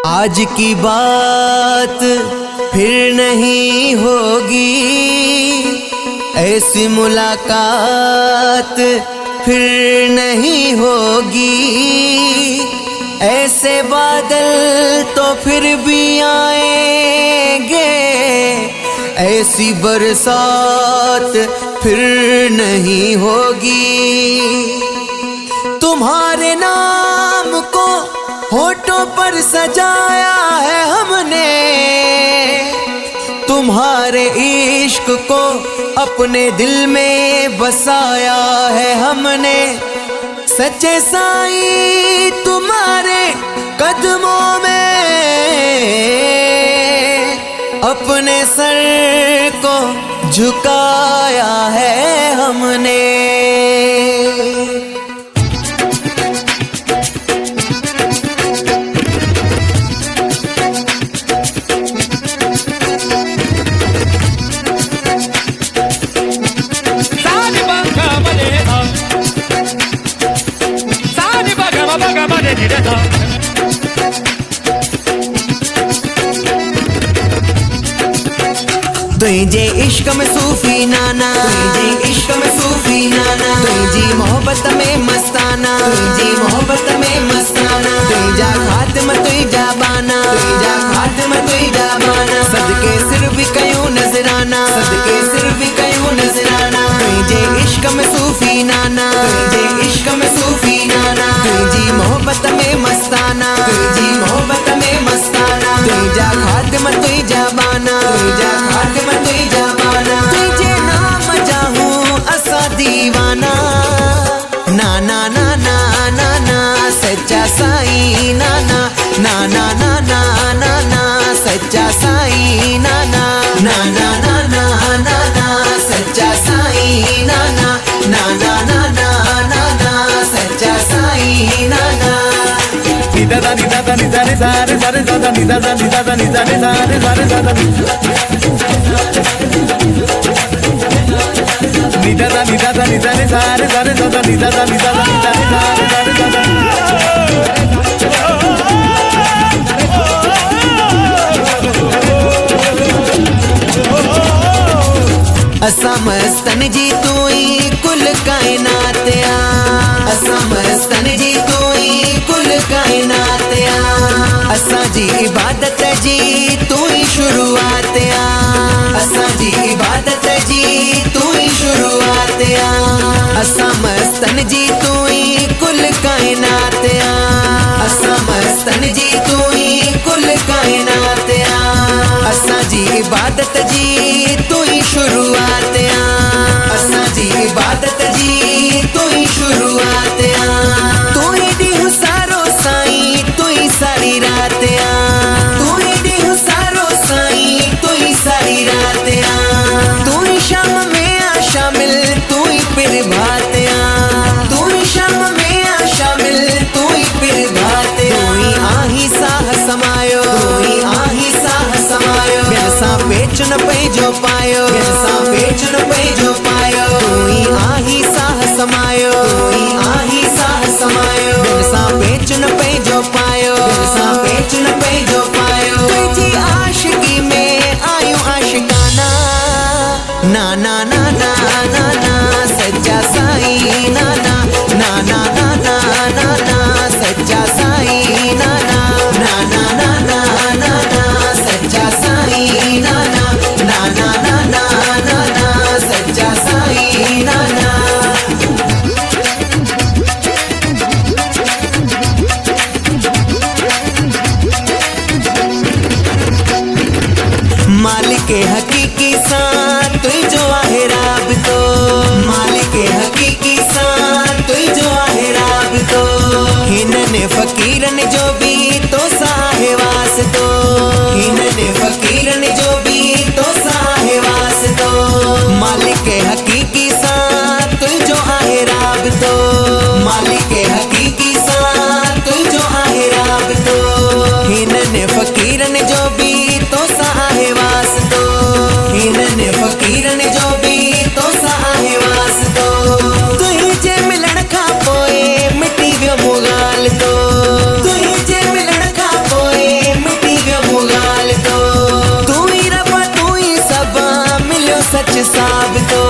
आज की बात फिर नहीं होगी, ऐसी मुलाकात फिर नहीं होगी। ऐसे बादल तो फिर भी आएंगे, ऐसी बरसात फिर नहीं होगी। तुम्हारे नाम को होठों पर सजाया है हमने, तुम्हारे इश्क को अपने दिल में बसाया है हमने। सच्चे साईं तुम्हारे कदमों में अपने सर को झुकाया है हमने। तुझे इश्क में सूफी नाना, तुझे इश्क में सूफी नाना, तुझी मोहब्बत में मस्ताना, तुझी मोहब्बत में मस्ताना। तुझा खात्मा तुझा बाना, तुझा खात्मा तुझा बाना। सदके सिर भी कयूं नजराना, सदके सिर भी कयूं नजराना। तुझे इश्क में सूफी नाना, तुझे इश्क में सूफी नाना, तुझी मोहब्बत में मस्ताना, तुझी मोहब्बत में मस्ताना। तुझा खात्मा तुझा बाना, तुझा खात्मा तुझा बाना। तुझे नाम चाहूं असा दीवाना, नाना नाना नाना सच्चा साईं नाना, नाना नाना नाना सच्चा साईं नाना, नाना नाना नाना सच्चा साईं नाना, नाना नाना नाना सच्चा साईं नाना। निदा दा निदा दा निदा रे सारे सारे दा निदा दा निदा दा निदा रे सारे सारे दा निदा दा निदा दा निदा रे सारे सारे दा निदा दा निदा दा निदा रे सारे सारे दा। असा मस्तन जी तू ही कुल कायनात आ, असा मस्तन जी तू ही कुल कायनात आ। असा जी इबादत जी तू ही शुरुआत आ, असा जी इबादत जी तू ही शुरुआत आ। असा मस्तन जी तू ही कुल कायनात आ, असा मस्तन जी तू ही कुल कायनात आ। असा जी इबादत जी तू ही शुरुआत आ, असा जी इबादत जी तू ही शुरुआत आ। तू ही ॾींहुं सारो साईं तू ही सारी रात आ, तू ही ॾींहुं सारो साईं तू ही सारी रात आ। तू ही शाम में आ शामिल तू ही फिर भात आ, तू ही शाम में आ शामिल तू ही फिर भात आ। तू ही आही साह समायो, तू ही आही साह समायो। व्यसा पेच न पैजो पायो, व्यसा पेच न पैजो पायो। तू ही आही साह समायो, तू ही आही हिसाब तो